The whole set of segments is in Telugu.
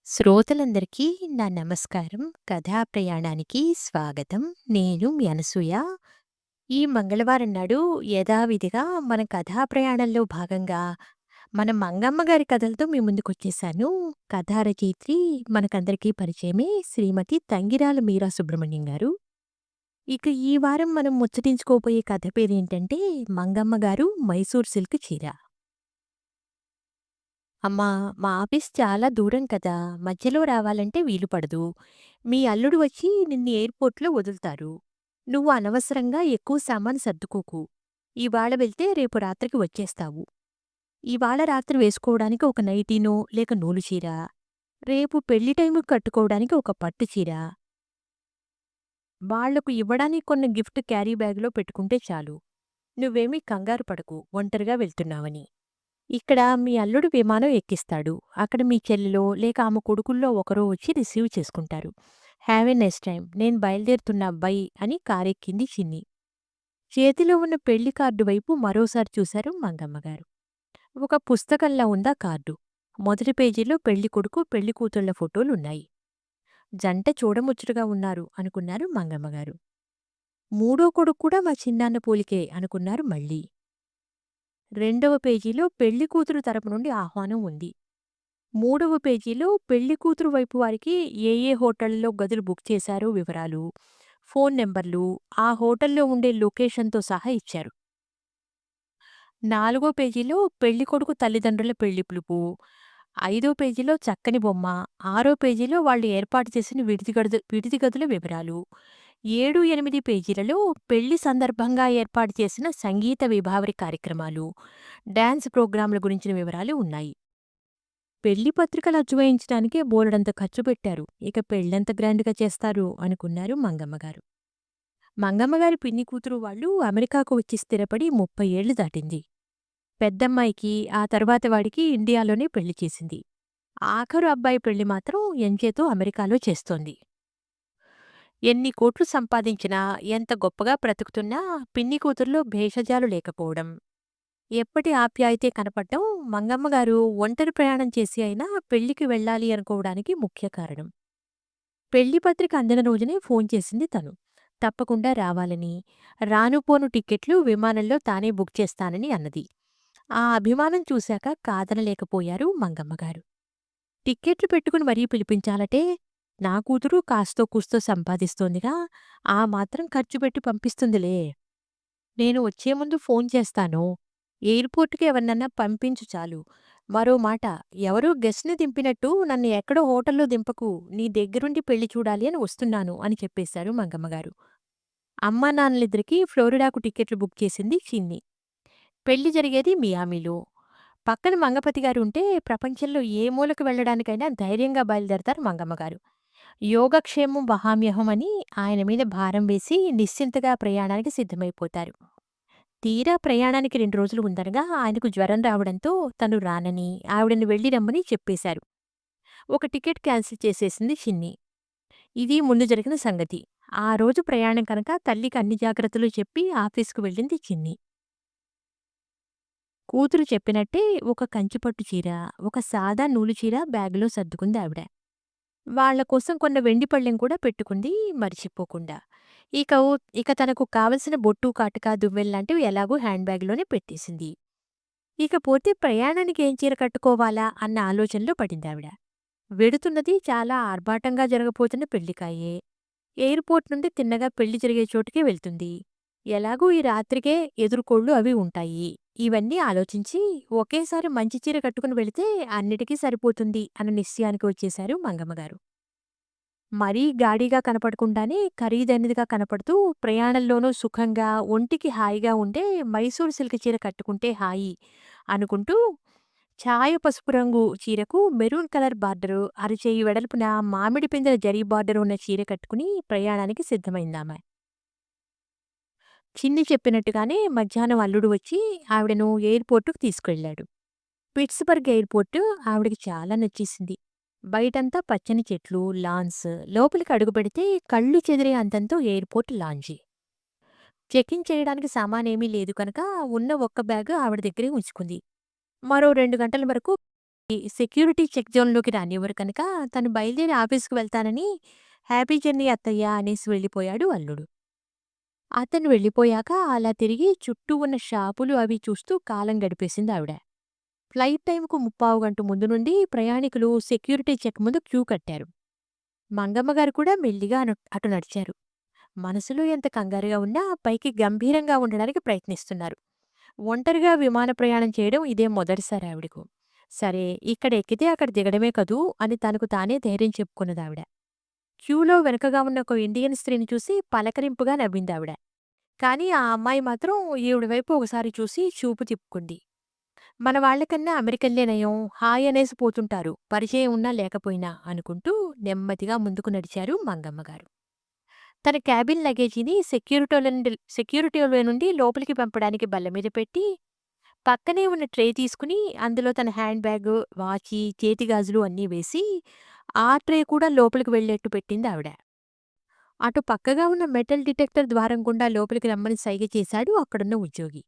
శ్రోతలందరికీ నా నమస్కారం. కథా ప్రయాణానికి స్వాగతం. నేను మీ అనసూయ. ఈ మంగళవారం నాడు యథావిధిగా మన కథా ప్రయాణంలో భాగంగా మన మంగమ్మ గారి కథలతో మీ ముందుకొచ్చేసాను. కథా రచయిత్రి మనకందరికీ పరిచయమే శ్రీమతి తంగిరాల మీరా సుబ్రహ్మణ్యం గారు. ఇక ఈ వారం మనం ముచ్చటించుకోబోయే కథ పేరేంటంటే 'మంగమ్మ గారు మైసూర్ సిల్క్ చీర'. అమ్మా! మా ఆఫీస్ చాలా దూరం కదా! మధ్యలో రావాలంటే వీలు పడదు. మీ అల్లుడు వచ్చి నిన్ను ఎయిర్‌పోర్ట్‌లో వదులుతారు. నువ్వు అనవసరంగా ఎక్కువ సామాను సర్దుకోకు. ఇవాళ వెళ్తే రేపు రాత్రికి వచ్చేస్తావు. ఇవాళ రాత్రి వేసుకోవడానికి ఒక నైటీనో లేక నూలు చీర, రేపు పెళ్లి టైముకి కట్టుకోవడానికి ఒక పట్టు చీర, వాళ్లకు ఇవ్వడానికి కొన్న గిఫ్ట్ క్యారీ బ్యాగ్‌లో పెట్టుకుంటే చాలు. నువ్వేమీ కంగారు పడకు ఒంటరిగా వెళ్తున్నావని. ఇక్కడ మీ అల్లుడు విమానం ఎక్కిస్తాడు. అక్కడ మీ చెల్లెలో లేక ఆమె కొడుకుల్లో ఒకరో వచ్చి రిసీవ్ చేసుకుంటారు. Have a nice time. నేను బయలుదేరుతున్నా బై అని కారెక్కింది చిన్ని. చేతిలో ఉన్న పెళ్లి కార్డు వైపు మరోసారి చూశారు మంగమ్మగారు. ఒక పుస్తకంలా ఉందా కార్డు. మొదటి పేజీలో పెళ్లి కొడుకు, పెళ్లి కూతుళ్ల ఫోటోలున్నాయి. జంట చూడముచ్చటగా ఉన్నారు అనుకున్నారు మంగమ్మగారు. మూడో కొడుకు కూడా మా చిన్నాన్న పోలికే అనుకున్నారు మళ్ళీ. రెండవ పేజీలో పెళ్లి కూతురు తరపు నుండి ఆహ్వానం ఉంది. మూడవ పేజీలో పెళ్లి కూతురు వైపు వారికి ఏ ఏ హోటళ్లలో గదులు బుక్ చేశారో వివరాలు, ఫోన్ నెంబర్లు, ఆ హోటల్లో ఉండే లొకేషన్‌తో సహా ఇచ్చారు. నాలుగో పేజీలో పెళ్ళికొడుకు తల్లిదండ్రుల పెళ్లి పిలుపు, ఐదో పేజీలో చక్కని బొమ్మ, ఆరో పేజీలో వాళ్ళు ఏర్పాటు చేసిన విడిది గదుల వివరాలు, 7, 8 పేజీలలో పెళ్లి సందర్భంగా ఏర్పాటు చేసిన సంగీత విభావరి కార్యక్రమాలు, డాన్స్ ప్రోగ్రాంల గురించిన వివరాలు ఉన్నాయి. పెళ్లి పత్రికలు అచ్చువేయించడానికే బోలెడంత ఖర్చు పెట్టారు. ఇక పెళ్ళెంత గ్రాండ్‌గా చేస్తారు అనుకున్నారు మంగమ్మగారు. మంగమ్మగారి పిన్ని కూతురు వాళ్ళు అమెరికాకు వచ్చి స్థిరపడి 30 ఏళ్లు దాటింది. పెద్దమ్మాయికి, ఆ తర్వాత వాడికి ఇండియాలోనే పెళ్లి చేసింది. ఆఖరు అబ్బాయి పెళ్లి మాత్రం ఎంచేతో అమెరికాలో చేస్తోంది. ఎన్ని కోట్లు సంపాదించినా, ఎంత గొప్పగా బ్రతుకుతున్నా పిన్ని కూతుర్లో భేషజాలు లేకపోవడం, ఎప్పటి ఆప్యాయతే కనపడ్డం మంగమ్మగారు ఒంటరి ప్రయాణం చేసి అయినా పెళ్లికి వెళ్ళాలి అనుకోవడానికి ముఖ్య కారణం. పెళ్లి పత్రిక అందిన రోజునే ఫోన్ చేసింది తను. తప్పకుండా రావాలని, రానుపోను టిక్కెట్లు విమానంలో తానే బుక్ చేస్తానని అన్నది. ఆ అభిమానం చూశాక కాదనలేకపోయారు మంగమ్మగారు. టిక్కెట్లు పెట్టుకుని మరీ పిలిపించాలటే, నా కూతురు కాస్తో కూస్తో సంపాదిస్తోందిగా, ఆ మాత్రం ఖర్చు పెట్టి పంపిస్తుందిలే. నేను వచ్చే ముందు ఫోన్ చేస్తాను. ఎయిర్‌పోర్ట్‌కి ఎవరినన్నా పంపించు చాలు. మరో మాట, ఎవరో గెస్ట్‌ని దింపినట్టు నన్ను ఎక్కడో హోటల్‌లో దింపకు. నీ దగ్గరుండి పెళ్లి చూడాలి అని వస్తున్నాను అని చెప్పేశారు మంగమ్మగారు. అమ్మానాన్నలిద్దరికీ ఫ్లోరిడాకు టిక్కెట్లు బుక్ చేసింది చిన్ని. పెళ్లి జరిగేది మియామిలో. పక్కన మంగపతి గారు ఉంటే ప్రపంచంలో ఏ మూలకు వెళ్ళడానికైనా ధైర్యంగా బయలుదేరతారు మంగమ్మగారు. యోగక్షేమం వహామ్యహం అని ఆయన మీద భారం వేసి నిశ్చింతగా ప్రయాణానికి సిద్ధమైపోతారు. తీరా ప్రయాణానికి 2 రోజులు ఉందనగా ఆయనకు జ్వరం రావడంతో తను రానని, ఆవిడని వెళ్లి రమ్మని చెప్పేశారు. ఒక టికెట్ క్యాన్సిల్ చేసేసింది చిన్ని. ఇది ముందు జరిగిన సంగతి. ఆ రోజు ప్రయాణం కనుక తల్లికి అన్ని జాగ్రత్తలు చెప్పి ఆఫీస్‌కు వెళ్ళింది చిన్ని. కూతురు చెప్పినట్టే ఒక కంచిపట్టు చీర, ఒక సాదా నూలు చీర బ్యాగులో సర్దుకుందావిడ. వాళ్ళ కోసం కొన్న వెండి పళ్ళెం కూడా పెట్టుకుంది మరిచిపోకుండా. ఇక తనకు కావలసిన బొట్టు, కాటుక, దువ్వెనలాంటివి ఎలాగూ హ్యాండ్ బ్యాగ్‌లోనే పెట్టేసింది. ఇకపోతే ప్రయాణానికి ఏం చీర కట్టుకోవాలా అన్న ఆలోచనలో పడిందావిడ. వెడుతున్నది చాలా ఆర్భాటంగా జరగబోతున్న పెళ్ళికాయే. ఎయిర్‌పోర్ట్ నుండి తిన్నగా పెళ్లి జరిగే చోటుకే వెళ్తుంది. ఎలాగూ ఈ రాత్రికే ఎదురుకోళ్ళు అవి ఉంటాయి. ఇవన్నీ ఆలోచించి ఒకేసారి మంచి చీర కట్టుకుని వెళితే అన్నిటికీ సరిపోతుంది అన్న నిశ్చయానికి వచ్చేశారు మంగమ్మగారు. మరీ గాడిగా కనపడకుండానే ఖరీదైనదిగా కనపడుతూ ప్రయాణంలోనూ సుఖంగా, ఒంటికి హాయిగా ఉండే మైసూరు సిల్క్ చీర కట్టుకుంటే హాయి అనుకుంటూ ఛాయ పసుపు రంగు చీరకు మెరూన్ కలర్ బార్డరు, అరచేయి వెడల్పున మామిడి పిందెల జరీ బార్డర్ ఉన్న చీర కట్టుకుని ప్రయాణానికి సిద్ధమైందామె. చిన్ని చెప్పినట్టుగానే మధ్యాహ్నం అల్లుడు వచ్చి ఆవిడను ఎయిర్‌పోర్ట్‌కు తీసుకెళ్ళాడు. పిట్స్‌బర్గ్ ఎయిర్‌పోర్ట్ ఆవిడకి చాలా నచ్చేసింది. బయటంతా పచ్చని చెట్లు, లాన్స్, లోపలికి అడుగుపెడితే కళ్ళు చెదిరే అంతంతో ఎయిర్‌పోర్ట్ లాంజీ. చెకిన్ చేయడానికి సామానేమీ లేదు కనుక ఉన్న ఒక్క బ్యాగ్ ఆవిడ దగ్గరే ఉంచుకుంది. మరో 2 గంటల వరకు సెక్యూరిటీ చెక్ జోన్‌లోకి రానివ్వరు కనుక తను బయలుదేరి ఆఫీస్‌కి వెళ్తానని హ్యాపీ జర్నీ అత్తయ్య అనేసి వెళ్ళిపోయాడు అల్లుడు. అతను వెళ్ళిపోయాక అలా తిరిగి చుట్టూ ఉన్న షాపులు అవి చూస్తూ కాలం గడిపేసిందావిడ. ఫ్లైట్ టైమ్‌కు ముప్పావుగంట ముందు నుండి ప్రయాణికులు సెక్యూరిటీ చెక్ ముందు క్యూ కట్టారు. మంగమ్మ గారు కూడా మెల్లిగా అటు నడిచారు. మనసులో ఎంత కంగారుగా ఉన్నా పైకి గంభీరంగా ఉండడానికి ప్రయత్నిస్తున్నారు. ఒంటరిగా విమాన ప్రయాణం చేయడం ఇదే మొదటిసారి ఆవిడకు. సరే, ఇక్కడ ఎక్కితే అక్కడ దిగడమే కదూ అని తనకు తానే ధైర్యం చెప్పుకున్నదావిడ. క్యూలో వెనకగా ఉన్న ఒక ఇండియన్ స్త్రీని చూసి పలకరింపుగా నవ్విందావిడ. కానీ ఆ అమ్మాయి మాత్రం ఈవిడ వైపు ఒకసారి చూసి చూపు తిప్పుకుంది. మన వాళ్ళకన్నా అమెరికన్లే నయం, హాయ్ అనేసి పోతుంటారు, పరిచయం ఉన్నా లేకపోయినా అనుకుంటూ నెమ్మదిగా ముందుకు నడిచారు మంగమ్మగారు. తన క్యాబిన్ లగేజీని సెక్యూరిటీలో నుండి లోపలికి పంపడానికి బల్ల మీద పెట్టి, పక్కనే ఉన్న ట్రే తీసుకుని అందులో తన హ్యాండ్ బ్యాగ్, వాచీ, చేతిగాజులు అన్నీ వేసి, ఆ ట్రే కూడా లోపలికి వెళ్ళేట్టు పెట్టిందావిడ. అటు పక్కగా ఉన్న మెటల్ డిటెక్టర్ ద్వారం గుండా లోపలికి రమ్మని సైగ చేశాడు అక్కడున్న ఉద్యోగి.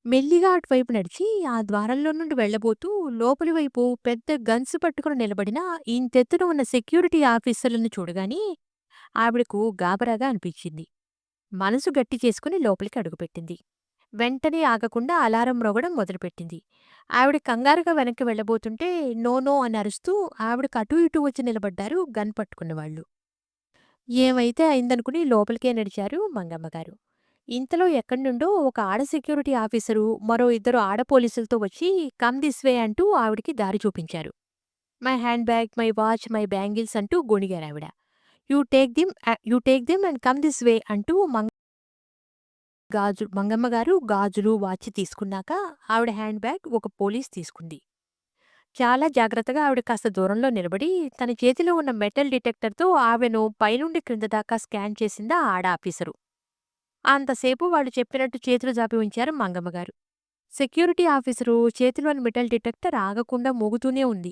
మెల్లిగా అటువైపు నడిచి ఆ ద్వారంలో నుండి వెళ్ళబోతూ లోపలి వైపు పెద్ద గన్స్ పట్టుకుని నిలబడిన ఇంతెత్తున ఉన్న సెక్యూరిటీ ఆఫీసర్లను చూడగానే ఆవిడకు గాబరాగా అనిపించింది. మనసు గట్టి చేసుకుని లోపలికి అడుగుపెట్టింది. వెంటనే ఆగకుండా అలారం మ్రోగడం మొదలుపెట్టింది. ఆవిడ కంగారుగా వెనక్కి వెళ్ళబోతుంటే నో నో అని అరుస్తూ ఆవిడకు అటూ ఇటూ వచ్చి నిలబడ్డారు గన్ పట్టుకున్నవాళ్లు. ఏమైతే అయిందనుకుని లోపలికే నడిచారు మంగమ్మగారు. ఇంతలో ఎక్కడ్నుండో ఒక ఆడ సెక్యూరిటీ ఆఫీసరు, మరో ఇద్దరు ఆడ పోలీసులతో వచ్చి కమ్ దిస్ వే అంటూ ఆవిడికి దారి చూపించారు. My hand bag, my watch, my bangles అంటూ గొణిగారావిడ. You take them and come this way అంటూ మంగమ్మగారు గాజులు, వాచ్ తీసుకున్నాక ఆవిడ హ్యాండ్ బ్యాగ్ ఒక పోలీస్ తీసుకుంది. చాలా జాగ్రత్తగా ఆవిడ కాస్త దూరంలో నిలబడి తన చేతిలో ఉన్న మెటల్ డిటెక్టర్తో ఆమెను పైనుండి క్రింద దాకా స్కాన్ చేసిందా ఆడ ఆఫీసరు. అంతసేపు వాళ్ళు చెప్పినట్టు చేతులు జాపి ఉంచారు మంగమ్మగారు. సెక్యూరిటీ ఆఫీసరు చేతిలోని మెటల్ డిటెక్టర్ ఆగకుండా మోగుతూనే ఉంది.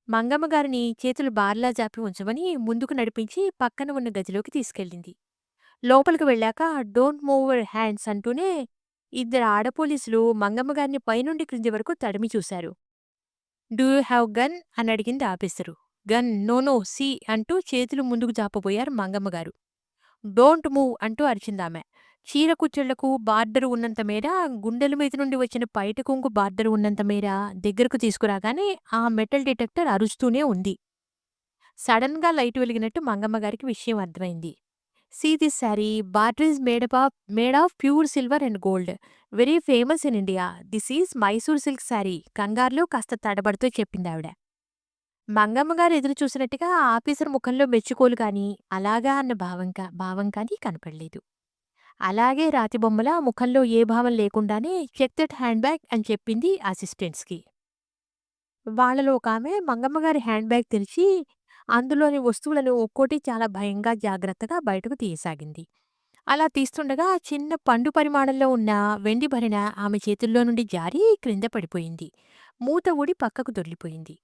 మంగమ్మగారిని చేతులు బార్లా జాపి ఉంచమని ముందుకు నడిపించి పక్కన ఉన్న గదిలోకి తీసుకెళ్ళింది. లోపలికి వెళ్ళాక డోంట్ మూవ్ యువర్ హ్యాండ్స్ అంటూనే ఇద్దరు ఆడపోలీసులు మంగమ్మగారిని పైనుండి క్రింది వరకు తడిమి చూశారు. డూ యూ హ్యావ్ గన్ అని అడిగింది officer. Gun, no no, see అంటూ చేతులు ముందుకు జాపబోయారు మంగమ్మగారు. డోంట్ మూవ్ అంటూ అరిచిందామె. చీర కుచ్చెళ్లకు బార్డరు ఉన్నంత మేర, గుండెల మీద నుండి వచ్చిన పైట కొంగు బార్డరు ఉన్నంత మేర దగ్గరకు తీసుకురాగానే ఆ మెటల్ డిటెక్టర్ అరుస్తూనే ఉంది. సడన్గా లైటు వెలిగినట్టు మంగమ్మగారికి విషయం అర్థమైంది. See this sari, border is made of pure silver and gold. Very famous in India. This is Mysore silk sari కంగారులో కాస్త తడబడుతూ చెప్పిందావిడ. మంగమ్మగారు ఎదురు చూసినట్టుగా ఆఫీసర్ ముఖంలో మెచ్చుకోలు కాని, అలాగా అన్న భావం కానీ కనపడలేదు. అలాగే రాతిబొమ్మలా ముఖంలో ఏ భావం లేకుండానే చెక్ దట్ హ్యాండ్ బ్యాగ్ అని చెప్పింది అసిస్టెంట్స్కి. వాళ్లలో ఒకామె మంగమ్మగారి హ్యాండ్ బ్యాగ్ తెరిచి అందులోని వస్తువులను ఒక్కోటి చాలా భయంగా జాగ్రత్తగా బయటకు తీయసాగింది. అలా తీస్తుండగా చిన్న పండు పరిమాణంలో ఉన్న వెండి భరిణ ఆమె చేతుల్లో నుండి జారి క్రింద పడిపోయింది. మూత ఊడి పక్కకు దొర్లిపోయింది.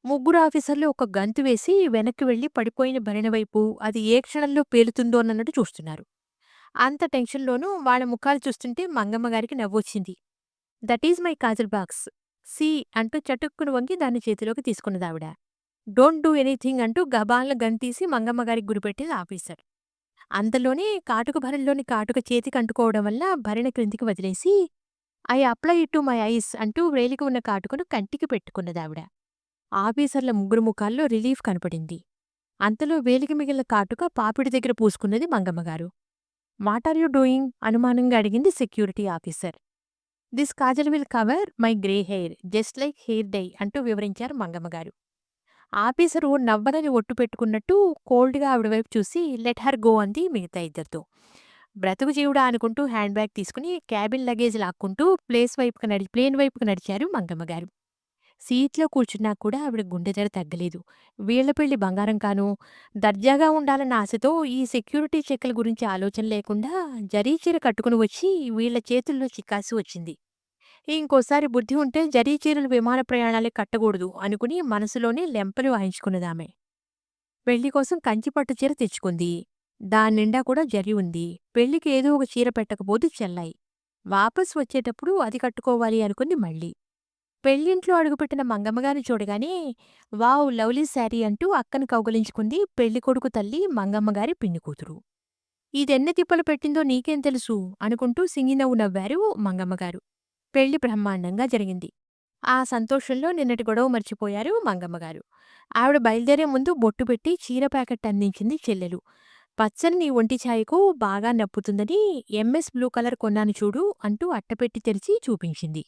ముగ్గురు ఆఫీసర్లు ఒక గంతు వేసి వెనక్కి వెళ్లి పడిపోయిన భరిణ వైపు అది ఏ క్షణంలో పేలుతుందోనన్నట్టు చూస్తున్నారు. అంత టెన్షన్లోనూ వాళ్ల ముఖాలు చూస్తుంటే మంగమ్మగారికి నవ్వొచ్చింది. That is my kajal box, see అంటూ చటుక్కును వంగి దాన్ని చేతిలోకి తీసుకున్నదావిడ. డోంట్ డూ ఎనీథింగ్ అంటూ గబాల్న గంతీసి మంగమ్మగారికి గురిపెట్టింది ఆఫీసర్. అంతలోనే కాటుక భరణలోని కాటుక చేతికి అంటుకోవడం వల్ల భరిణ క్రిందికి వదిలేసి I apply it to my eyes అంటూ వేలికి ఉన్న కాటుకను కంటికి పెట్టుకున్నదావిడ. ఆఫీసర్ల ముగ్గురు ముఖాల్లో రిలీఫ్ కనపడింది. అంతలో వేలికి మిగిలిన కాటుక పాపిడి దగ్గర పూసుకున్నది మంగమ్మగారు. వాట్ ఆర్ యూ డూయింగ్ అనుమానంగా అడిగింది security officer. This Kajal will cover my grey hair just like hair dye అంటూ వివరించారు మంగమ్మగారు. ఆఫీసరు నవ్వనని ఒట్టు పెట్టుకున్నట్టు కోల్డ్గా ఆవిడ వైపు చూసి లెట్ హర్ గో అంది మిగతా ఇద్దరితో. బ్రతుకు జీవుడా అనుకుంటూ హ్యాండ్ బ్యాగ్ తీసుకుని క్యాబిన్ లగేజ్ లాక్కుంటూ ప్లేన్ వైపుకు నడిచారు మంగమ్మగారు. సీట్లో కూర్చున్నా కూడా ఆవిడ గుండెదడ తగ్గలేదు. వీళ్ల పెళ్లి బంగారం కాను, దర్జాగా ఉండాలన్న ఆశతో ఈ సెక్యూరిటీ చెక్కుల గురించి ఆలోచన లేకుండా జరీచీర కట్టుకుని వచ్చి వీళ్ల చేతుల్లో చిక్కాల్సి వచ్చింది. ఇంకోసారి బుద్ధి ఉంటే జరీచీరలు విమాన ప్రయాణాలే కట్టకూడదు అనుకుని మనసులోనే లెంపలు వాయించుకున్నదామె. పెళ్లి కోసం కంచిపట్టు చీర తెచ్చుకుంది. దాన్నిండా కూడా జరి ఉంది. పెళ్లికి ఏదో ఒక చీర పెట్టకపోతే చెల్లాయి. వాపస్ వచ్చేటప్పుడు అది కట్టుకోవాలి అనుకుంది మళ్ళీ. పెళ్ళింట్లో అడుగుపెట్టిన మంగమ్మగారిని చూడగానే వావ్! లవ్లీ శారీ అంటూ అక్కని కౌగిలించుకుంది పెళ్ళికొడుకు తల్లి మంగమ్మగారి పిన్ని కూతురు. ఇదెన్ని తిప్పలు పెట్టిందో నీకేం తెలుసు అనుకుంటూ సింగినవ్వు నవ్వారు మంగమ్మగారు. పెళ్లి బ్రహ్మాండంగా జరిగింది. ఆ సంతోషంలో నిన్నటి గొడవ మర్చిపోయారు మంగమ్మగారు. ఆవిడ బయలుదేరే ముందు బొట్టు పెట్టి చీర ప్యాకెట్ అందించింది చెల్లెలు. పచ్చని నీ ఒంటి ఛాయకు బాగా నప్పుతుందని ఎంఎస్ బ్లూ కలర్ కొన్నాను చూడు అంటూ అట్టపెట్టి తెరిచి చూపించింది.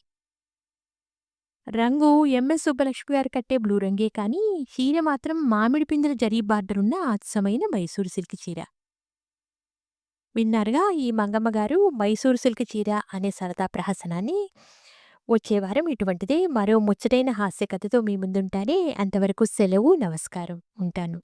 రంగు ఎంఎస్ సుబ్బలక్ష్మి గారు కట్టే బ్లూ రంగే కానీ చీర మాత్రం మామిడి పిందెల జరీ బార్డరున్న అచ్చమైన మైసూరు సిల్క్ చీర. విన్నారుగా ఈ మంగమ్మ గారు మైసూరు సిల్క్ చీర అనే సరదా ప్రహసనాన్ని. వచ్చే వారం ఇటువంటిదే మరో ముచ్చటైన హాస్య కథతో మీ ముందుంటానే. అంతవరకు సెలవు. నమస్కారం. ఉంటాను.